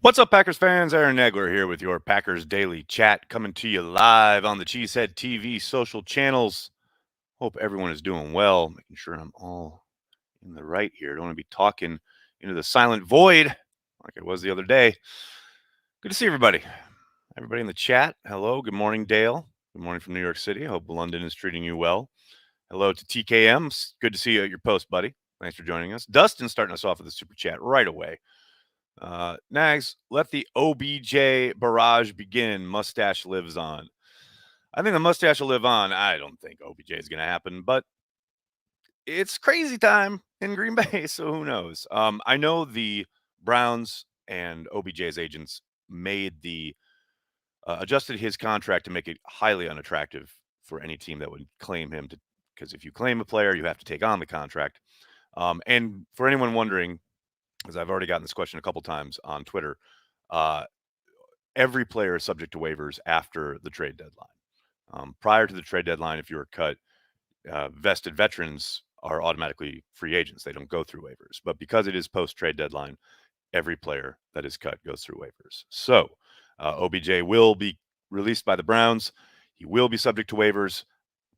What's up, Packers fans? Aaron Nagler here with your Packers Daily Chat, coming to you live on the Cheesehead TV social channels. Hope everyone is doing well. Making sure I'm all in the right here. Don't want to be talking into the silent void like it was the other day. Good to see everybody. Everybody in the chat. Hello. Good morning, Dale. Good morning from New York City. Hope London is treating you well. Hello to TKM. Good to see you at your post, buddy. Thanks for joining us. Dustin starting us off with a super chat right away. Nags, let the OBJ barrage begin. Mustache lives on. I think the mustache will live on. I don't think OBJ is going to happen, but it's crazy time in Green Bay, so who knows? I know the Browns and OBJ's agents made the adjusted his contract to make it highly unattractive for any team that would claim him to, because if you claim a player, you have to take on the contract. And for anyone wondering, as I've already gotten this question a couple times on Twitter, uh, every player is subject to waivers after the trade deadline. Prior to the trade deadline, if you were cut, vested veterans are automatically free agents. They don't go through waivers. But because it is post-trade deadline, every player that is cut goes through waivers. So OBJ will be released by the Browns. He will be subject to waivers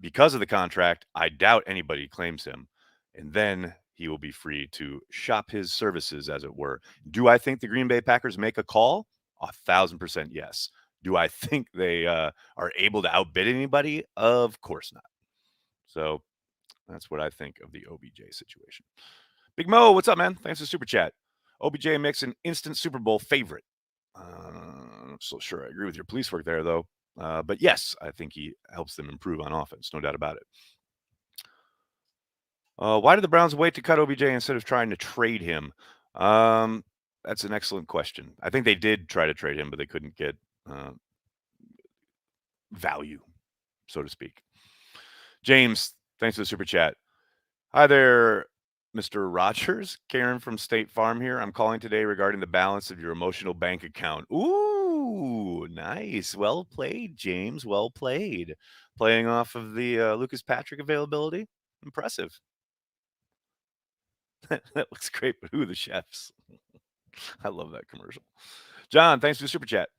because of the contract. I doubt anybody claims him. And then he will be free to shop his services, as it were. Do I think the Green Bay Packers make a call? 1,000% yes. Do I think they are able to outbid anybody? Of course not. So that's what I think of the OBJ situation. Big Mo, what's up, man? Thanks for the super chat. OBJ makes an instant Super Bowl favorite. I'm not so sure I agree with your police work there, though. But yes, I think he helps them improve on offense. No doubt about it. Why did the Browns wait to cut OBJ instead of trying to trade him? That's an excellent question. I think they did try to trade him, but they couldn't get value, so to speak. James, thanks for the super chat. Hi there, Mr. Rodgers. Karen from State Farm here. I'm calling today regarding the balance of your emotional bank account. Ooh, nice. Well played, James. Well played. Playing off of the Lucas Patrick availability. Impressive. That looks great, but who are the chefs? I love that commercial. John, thanks for the super chat.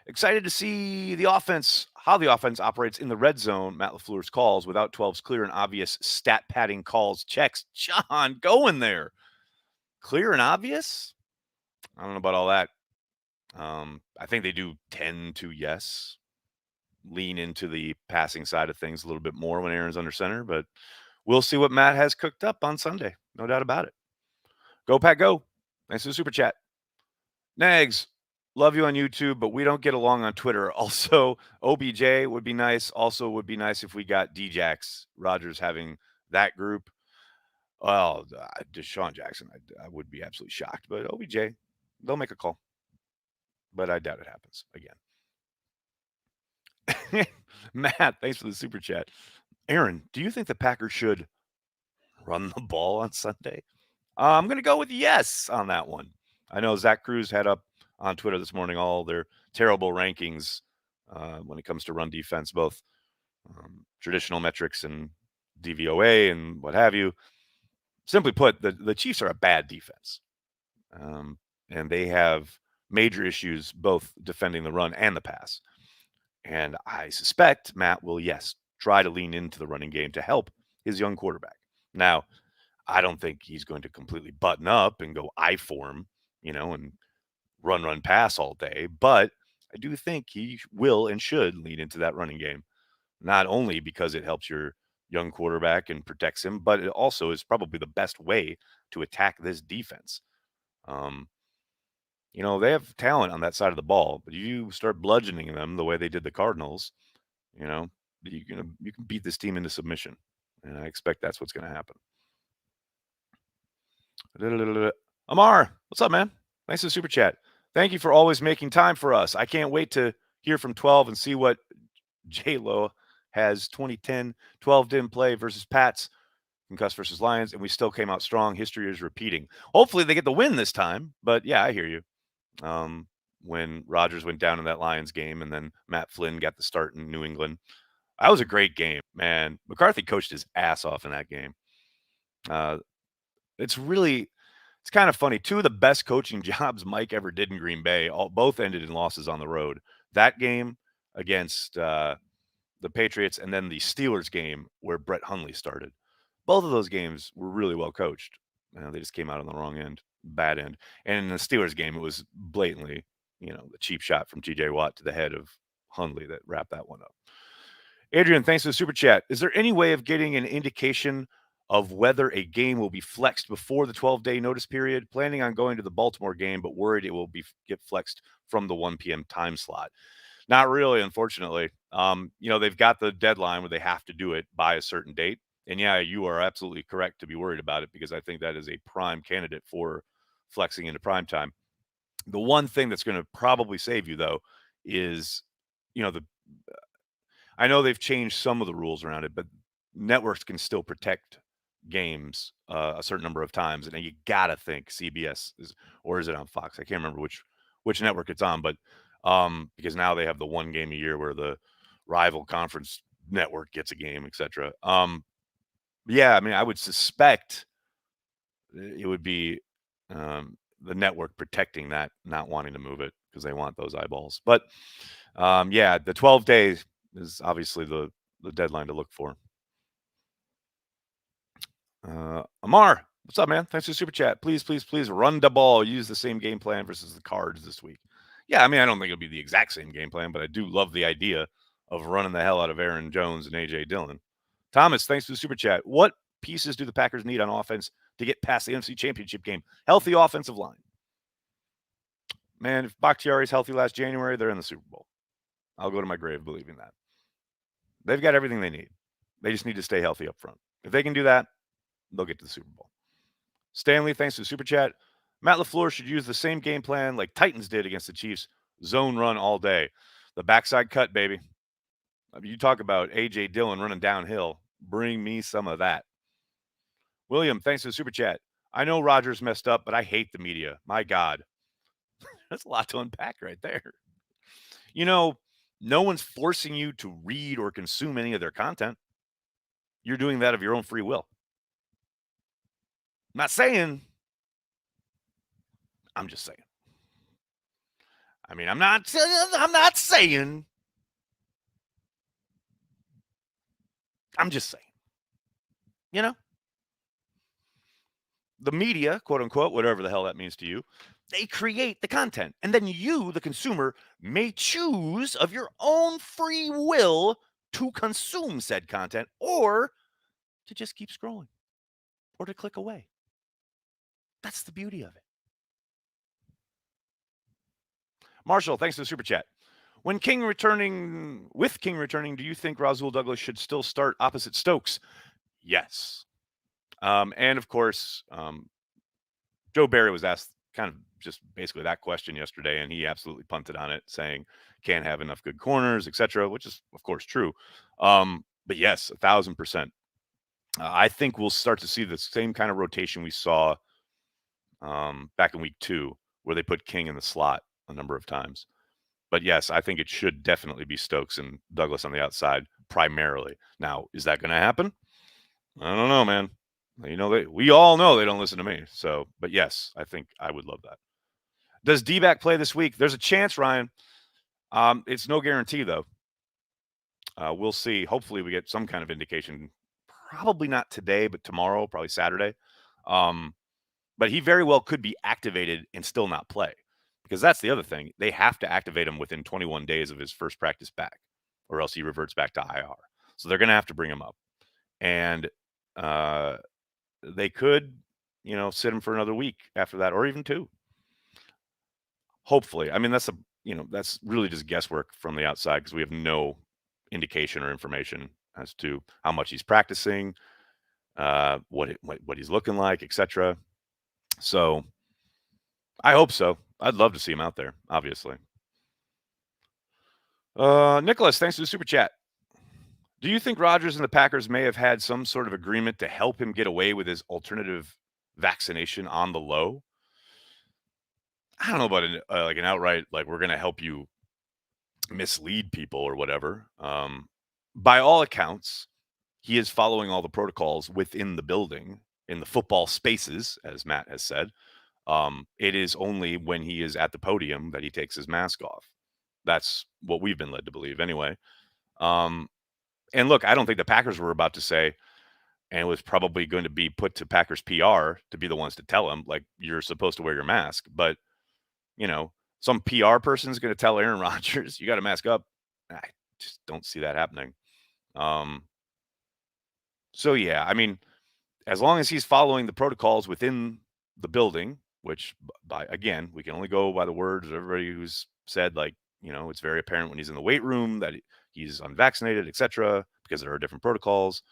Excited to see the offense, how the offense operates in the red zone. Matt LaFleur's calls without 12's clear and obvious stat padding calls checks. John, going there. Clear and obvious? I don't know about all that. I think they do tend to, yes, lean into the passing side of things a little bit more when Aaron's under center, but we'll see what Matt has cooked up on Sunday. No doubt about it. Go, Pat, go. Thanks for the super chat. Nags, love you on YouTube, but we don't get along on Twitter. Also, OBJ would be nice. Also, would be nice if we got Djax, Rodgers having that group. Well, Deshaun Jackson, I would be absolutely shocked. But OBJ, they'll make a call. But I doubt it happens again. Matt, thanks for the super chat. Aaron, do you think the Packers should run the ball on Sunday? I'm going to go with yes on that one. I know Zach Cruz had up on Twitter this morning all their terrible rankings when it comes to run defense, both traditional metrics and DVOA and what have you. Simply put, the Chiefs are a bad defense. And they have major issues both defending the run and the pass. And I suspect Matt will, yes, try to lean into the running game to help his young quarterback. Now, I don't think he's going to completely button up and go I form, and run, pass all day. But I do think he will and should lean into that running game, not only because it helps your young quarterback and protects him, but it also is probably the best way to attack this defense. They have talent on that side of the ball, but you start bludgeoning them the way they did the Cardinals, you can beat this team into submission. And I expect that's what's going to happen. Amar, what's up, man? Thanks for the super chat. Thank you for always making time for us. I can't wait to hear from 12 and see what J-Lo has 2010. 12 didn't play versus Pats, concussed versus Lions, and we still came out strong. History is repeating. Hopefully they get the win this time, but yeah, I hear you. When Rodgers went down in that Lions game and then Matt Flynn got the start in New England, that was a great game, man. McCarthy coached his ass off in that game. It's It's kind of funny. Two of the best coaching jobs Mike ever did in Green Bay, both ended in losses on the road. That game against the Patriots, and then the Steelers game where Brett Hundley started. Both of those games were really well coached. They just came out on the wrong end, bad end. And in the Steelers game, it was blatantly, the cheap shot from TJ Watt to the head of Hundley that wrapped that one up. Adrian, thanks for the super chat. Is there any way of getting an indication of whether a game will be flexed before the 12-day notice period? Planning on going to the Baltimore game, but worried it will get flexed from the 1 p.m. time slot. Not really, unfortunately. They've got the deadline where they have to do it by a certain date. And yeah, you are absolutely correct to be worried about it because I think that is a prime candidate for flexing into prime time. The one thing that's going to probably save you though is, the I know they've changed some of the rules around it, but networks can still protect games a certain number of times, and you gotta think CBS is, or is it on Fox? I can't remember which network it's on, but because now they have the one game a year where the rival conference network gets a game, etc. Yeah, I mean, I would suspect it would be the network protecting that, not wanting to move it because they want those eyeballs. But yeah, the 12 days is obviously the deadline to look for. Amar, what's up, man? Thanks for the super chat. Please, please, please run the ball. Use the same game plan versus the Cards this week. Yeah, I mean, I don't think it'll be the exact same game plan, but I do love the idea of running the hell out of Aaron Jones and AJ Dillon. Thomas, thanks for the super chat. What pieces do the Packers need on offense to get past the NFC Championship game? Healthy offensive line. Man, if Bakhtiari's healthy last January, they're in the Super Bowl. I'll go to my grave believing that. They've got everything they need. They just need to stay healthy up front. If they can do that, they'll get to the Super Bowl. Stanley, thanks for the super chat. Matt LaFleur should use the same game plan like Titans did against the Chiefs. Zone run all day. The backside cut, baby. I mean, you talk about A.J. Dillon running downhill. Bring me some of that. William, thanks for the super chat. I know Rodgers messed up, but I hate the media. My God. That's a lot to unpack right there. No one's forcing you to read or consume any of their content. You're doing that of your own free will. I'm not saying. I'm just saying. I mean, I'm not saying. I'm just saying. The media, quote unquote, whatever the hell that means to you, they create the content. And then you, the consumer, may choose of your own free will to consume said content or to just keep scrolling or to click away. That's the beauty of it. Marshall, thanks for the super chat. With King returning, do you think Rasul Douglas should still start opposite Stokes? Yes. And of course, Joe Barry was asked kind of just basically that question yesterday, and he absolutely punted on it, saying can't have enough good corners, etc., which is of course true. But yes, 1,000%. I think we'll start to see the same kind of rotation we saw back in week 2, where they put King in the slot a number of times. But yes, I think it should definitely be Stokes and Douglas on the outside primarily. Now, is that going to happen? I don't know, man. We all know they don't listen to me. So, but yes, I think I would love that. Does D-back play this week? There's a chance, Ryan. It's no guarantee, though. We'll see. Hopefully we get some kind of indication. Probably not today, but tomorrow, probably Saturday. But he very well could be activated and still not play. Because that's the other thing. They have to activate him within 21 days of his first practice back, or else he reverts back to IR. So they're going to have to bring him up. And they could, sit him for another week after that, or even 2. Hopefully. I mean, that's really just guesswork from the outside because we have no indication or information as to how much he's practicing, what he's looking like, etc. So I hope so. I'd love to see him out there, obviously. Nicholas, thanks for the super chat. Do you think Rodgers and the Packers may have had some sort of agreement to help him get away with his alternative vaccination on the low? I don't know about an outright, like, we're going to help you mislead people or whatever. By all accounts, he is following all the protocols within the building, in the football spaces, as Matt has said. It is only when he is at the podium that he takes his mask off. That's what we've been led to believe anyway. Um, and look, I don't think the Packers were about to say, and it was probably going to be put to Packers PR to be the ones to tell him, like, you're supposed to wear your mask. But, some PR person is going to tell Aaron Rodgers, you got to mask up. I just don't see that happening. Um, so, yeah, I mean, as long as he's following the protocols within the building, which again, we can only go by the words of everybody who's said, like, it's very apparent when he's in the weight room that he's unvaccinated, etc., because there are different protocols.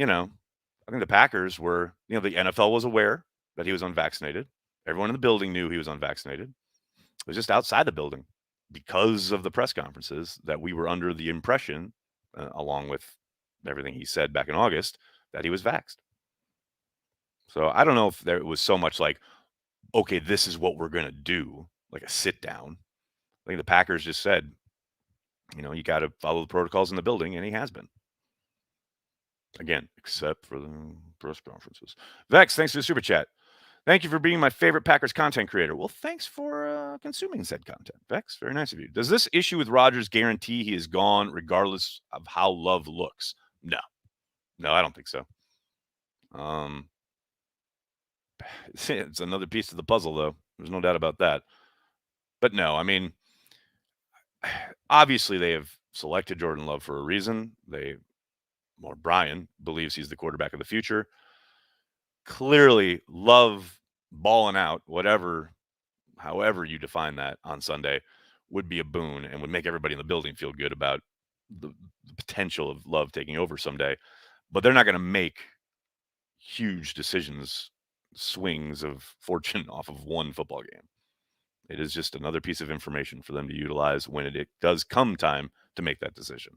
I think the Packers were, the NFL was aware that he was unvaccinated. Everyone in the building knew he was unvaccinated. It was just outside the building because of the press conferences that we were under the impression, along with everything he said back in August, that he was vaxxed. So I don't know if there was so much like, okay, this is what we're going to do, like a sit down. I think the Packers just said, you got to follow the protocols in the building, and he has been. Again, except for the press conferences. Vex, thanks for the super chat. Thank you for being my favorite Packers content creator. Well, thanks for consuming said content, Vex. Very nice of you. Does this issue with Rodgers guarantee he is gone regardless of how Love looks? No, I don't think so. It's another piece of the puzzle, though. There's no doubt about that. But no, I mean, obviously they have selected Jordan Love for a reason. Brian believes he's the quarterback of the future. Clearly, Love balling out, however you define that on Sunday, would be a boon and would make everybody in the building feel good about the potential of Love taking over someday. But they're not going to make huge decisions, swings of fortune off of one football game. It is just another piece of information for them to utilize when it does come time to make that decision.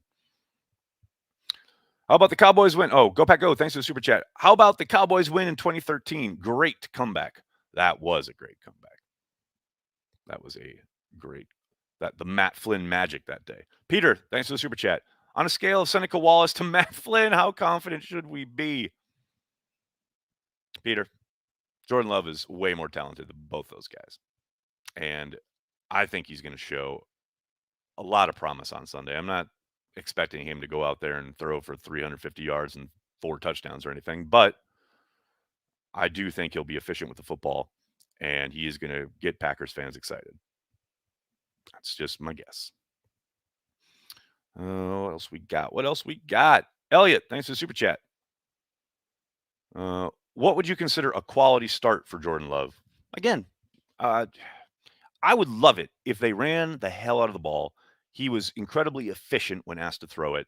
How about the Cowboys win? Oh, Go Pack Go. Thanks for the super chat. How about the Cowboys win in 2013? Great comeback. That was a great comeback. That was the Matt Flynn magic that day. Peter, thanks for the super chat. On a scale of Seneca Wallace to Matt Flynn, how confident should we be? Peter, Jordan Love is way more talented than both those guys. And I think he's going to show a lot of promise on Sunday. I'm not expecting him to go out there and throw for 350 yards and 4 touchdowns or anything, but I do think he'll be efficient with the football, and he is going to get Packers fans excited. That's just my guess. What else we got? Elliot, thanks for the super chat. What would you consider a quality start for Jordan Love? Again, I would love it if they ran the hell out of the ball. He was incredibly efficient when asked to throw it,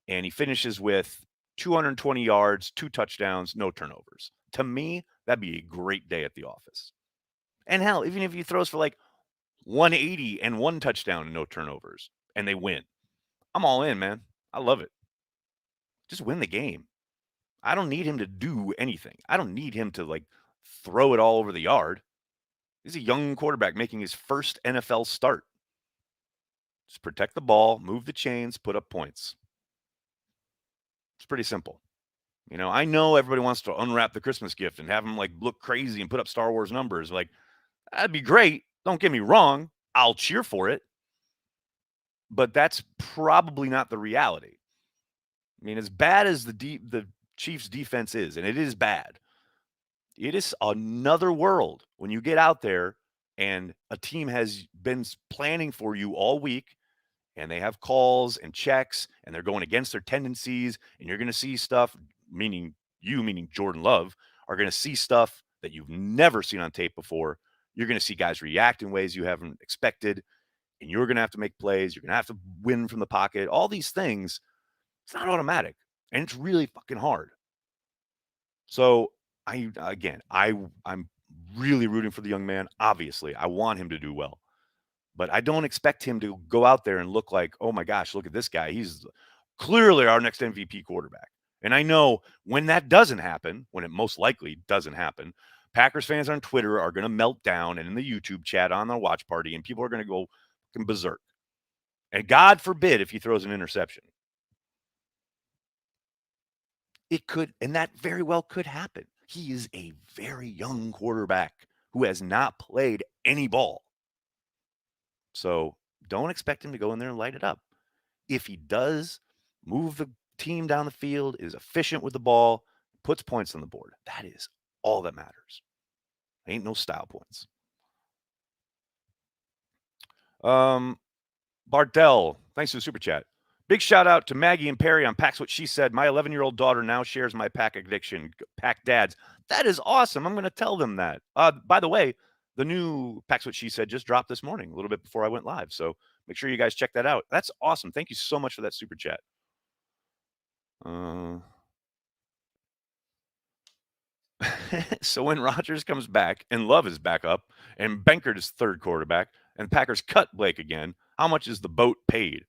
and he finishes with 220 yards, 2 touchdowns, no turnovers. To me, that'd be a great day at the office. And hell, even if he throws for like 180 and 1 touchdown and no turnovers, and they win, I'm all in, man. I love it. Just win the game. I don't need him to do anything. I don't need him to like throw it all over the yard. He's a young quarterback making his first NFL start. Just protect the ball, move the chains, put up points. It's pretty simple. I know everybody wants to unwrap the Christmas gift and have him like look crazy and put up Star Wars numbers. Like, that'd be great. Don't get me wrong. I'll cheer for it. But that's probably not the reality. I mean, as bad as the Chiefs defense is, and it is bad, it is another world when you get out there and a team has been planning for you all week, and they have calls and checks, and they're going against their tendencies, and you're going to see stuff, meaning Jordan Love, are going to see stuff that you've never seen on tape before. You're going to see guys react in ways you haven't expected, and you're going to have to make plays. You're going to have to win from the pocket. All these things, it's not automatic, and it's really fucking hard. So I'm really rooting for the young man. Obviously, I want him to do well. But I don't expect him to go out there and look like, oh my gosh, look at this guy. He's clearly our next MVP quarterback. And I know when that doesn't happen, when it most likely doesn't happen, Packers fans on Twitter are going to melt down and in the YouTube chat on the watch party, and people are going to go berserk. And God forbid if he throws an interception. It could, and that very well could happen. He is a very young quarterback. who has not played any ball. So don't expect him to go in there and light it up. If he does move the team down the field, is efficient with the ball, puts points on the board, that is all that matters. Ain't no style points. Bardell, thanks for the super chat. Big shout out to Maggie and Perry on Packs What She Said. My 11-year-old daughter now shares my pack addiction. Pack dads. That is awesome. I'm going to tell them that. By the way, the new Packs What She Said just dropped this morning, a little bit before I went live. So make sure you guys check that out. That's awesome. Thank you so much for that super chat. So when Rodgers comes back and Love is back up and Benkert is third quarterback and Packers cut Blake again, how much is the boat paid?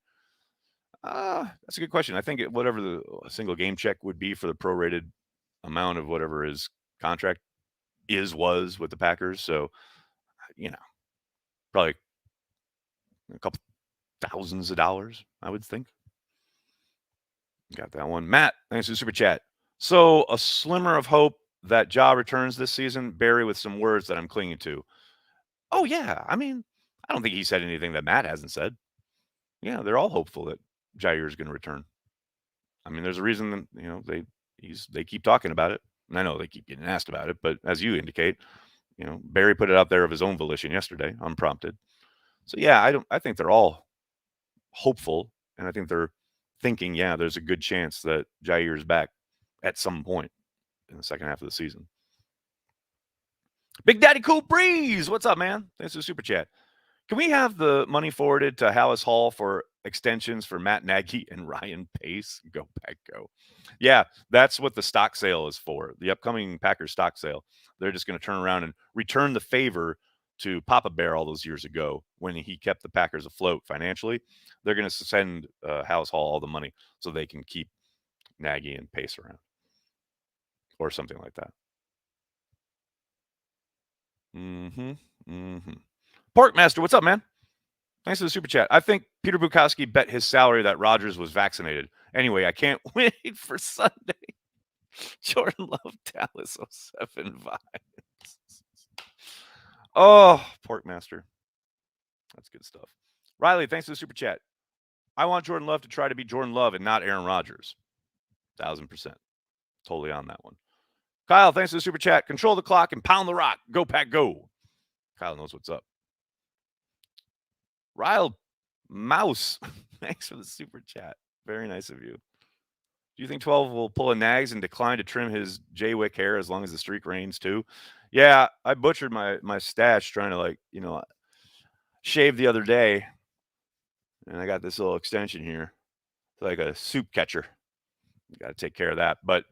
That's a good question. I think whatever the single game check would be for the prorated amount of whatever his contract was with the Packers. So, probably a couple thousands of dollars, I would think. Got that one. Matt, thanks for the super chat. So a slimmer of hope that Ja returns this season, Barry, with some words that I'm clinging to. Oh, yeah. I mean, I don't think he said anything that Matt hasn't said. Yeah, they're all hopeful that Jair is going to return. I mean, there's a reason, they keep talking about it. And I know they keep getting asked about it, but as you indicate, Barry put it out there of his own volition yesterday, unprompted. So yeah, I think they're all hopeful, and I think they're thinking, yeah, there's a good chance that Jair is back at some point in the second half of the season. Big Daddy Cool Breeze, what's up, man? Thanks for the super chat. Can we have the money forwarded to Hallis Hall for extensions for Matt Nagy and Ryan Pace? Go Pack Go. Yeah, that's what the stock sale is for. The upcoming Packers stock sale. They're just going to turn around and return the favor to Papa Bear all those years ago when he kept the Packers afloat financially. They're going to send Hallis Hall all the money so they can keep Nagy and Pace around or something like that. Porkmaster, what's up, man? Thanks for the super chat. I think Peter Bukowski bet his salary that Rodgers was vaccinated. Anyway, I can't wait for Sunday. Jordan Love, Dallas 07 vibes. Oh, Porkmaster. That's good stuff. Riley, thanks for the super chat. I want Jordan Love to try to be Jordan Love and not Aaron Rodgers. 1,000%. Totally on that one. Kyle, thanks for the super chat. Control the clock and pound the rock. Go Pack Go. Kyle knows what's up. Ryle Mouse, thanks for the super chat. Very nice of you. Do you think 12 will pull a nags and decline to trim his Jay Wick hair as long as the streak reigns too? Yeah, I butchered my stash trying to shave the other day. And I got this little extension here. It's like a soup catcher. You got to take care of that. But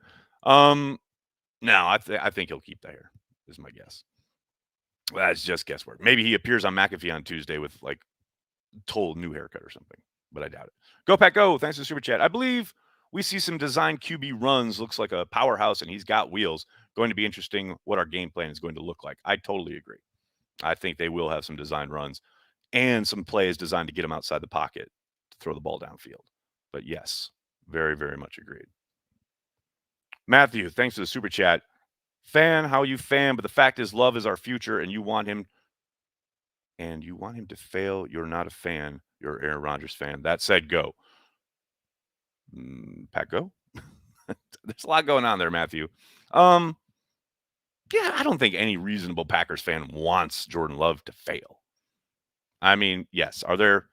no, I think he'll keep the hair, is my guess. Well, that's just guesswork. Maybe he appears on McAfee on Tuesday with total new haircut or something, but I doubt it. Go Pack Go. Thanks for the super chat. I believe we see some design QB runs. Looks like a powerhouse and he's got wheels. Going to be interesting what our game plan is going to look like. I totally agree. I think they will have some design runs and some plays designed to get him outside the pocket to throw the ball downfield. But yes, very, very much agreed. Matthew, thanks for the super chat. Fan, how you fan, but the fact is Love is our future and you want him to fail. You're not a fan. You're Aaron Rodgers fan. That said, go. Pat, go. There's a lot going on there, Matthew. Yeah, I don't think any reasonable Packers fan wants Jordan Love to fail. I mean, yes, are there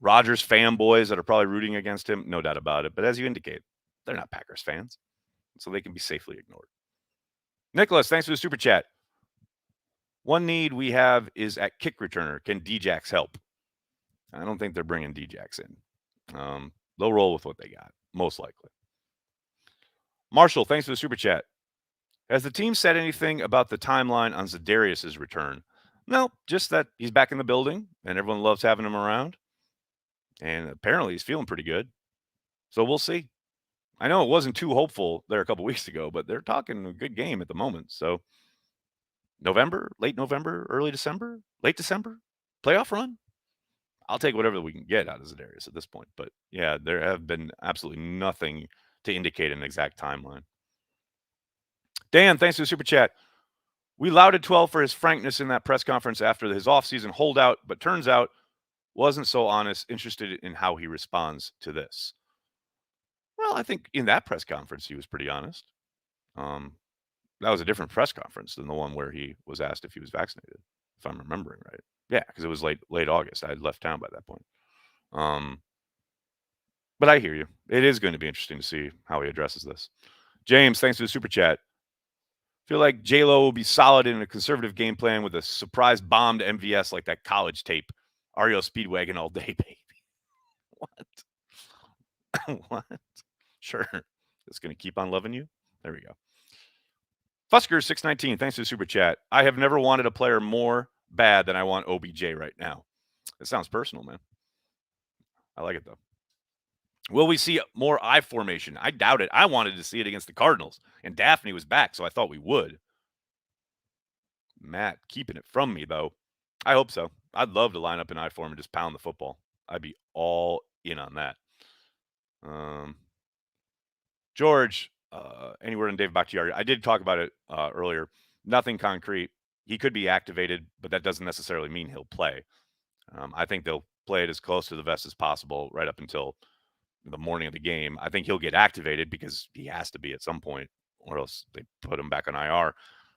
Rodgers fanboys that are probably rooting against him? No doubt about it. But as you indicate, they're not Packers fans, so they can be safely ignored. Nicholas, thanks for the super chat. One need we have is at kick returner. Can Djax help? I don't think they're bringing Djax in. They'll roll with what they got, most likely. Marshall, thanks for the super chat. Has the team said anything about the timeline on Za'Darius' return? No, just that he's back in the building and everyone loves having him around. And apparently he's feeling pretty good. So we'll see. I know it wasn't too hopeful there a couple weeks ago, but they're talking a good game at the moment. So November, late November, early December, late December, playoff run. I'll take whatever we can get out of Za'Darius at this point. But yeah, there have been absolutely nothing to indicate an exact timeline. Dan, thanks for the super chat. We lauded 12 for his frankness in that press conference after his offseason holdout, but turns out wasn't so honest, interested in how he responds to this. Well, I think in that press conference, he was pretty honest. Um, that was a different press conference than the one where he was asked if he was vaccinated, if I'm remembering right. Yeah, because it was late August. I had left town by that point. Um, but I hear you. It is going to be interesting to see how he addresses this. James, thanks for the super chat. Feel like J Lo will be solid in a conservative game plan with a surprise bomb to MVS like that college tape. REO Speedwagon all day, baby. What? What? Sure. It's going to keep on loving you. There we go. Fusker619, thanks for the super chat. I have never wanted a player more bad than I want OBJ right now. It sounds personal, man. I like it, though. Will we see more I formation? I doubt it. I wanted to see it against the Cardinals, and Daphne was back, so I thought we would. Matt keeping it from me, though. I hope so. I'd love to line up in I form and just pound the football. I'd be all in on that. George, anywhere in Dave Bakhtiari. I did talk about it earlier. Nothing concrete. He could be activated, but that doesn't necessarily mean he'll play. I think they'll play it as close to the vest as possible right up until the morning of the game. I think he'll get activated because he has to be at some point, or else they put him back on IR.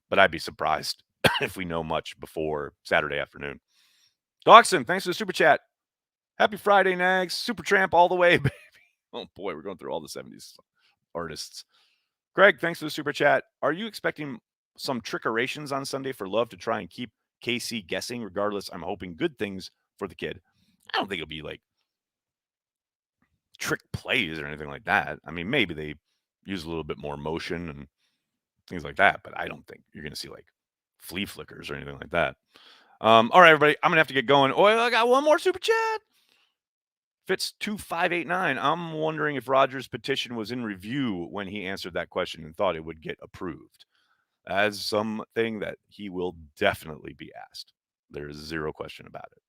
But I'd be surprised if we know much before Saturday afternoon. Dawson, thanks for the super chat. Happy Friday, Nags. Super Tramp all the way, baby. Oh, boy, we're going through all the 70s artists. Greg, thanks for the super chat. Are you expecting some trickerations on Sunday for Love to try and keep KC guessing? Regardless, I'm hoping good things for the kid. I don't think it'll be like trick plays or anything like that. I mean, maybe they use a little bit more motion and things like that, but I don't think you're going to see like flea flickers or anything like that. All right, everybody, I'm going to have to get going. Oh, I got one more super chat. Fitz2589. I'm wondering if Rodgers' petition was in review when he answered that question and thought it would get approved. As something that he will definitely be asked. There is zero question about it.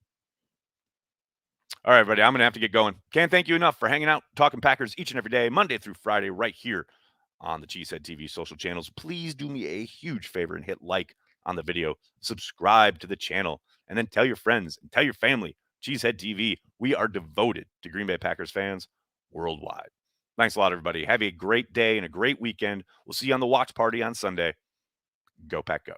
All right, everybody, I'm going to have to get going. Can't thank you enough for hanging out, talking Packers each and every day, Monday through Friday, right here on the Cheesehead TV social channels. Please do me a huge favor and hit like on the video, subscribe to the channel, and then tell your friends and tell your family. Cheesehead TV, we are devoted to Green Bay Packers fans worldwide. Thanks a lot, everybody. Have a great day and a great weekend. We'll see you on the watch party on Sunday. Go Pack Go.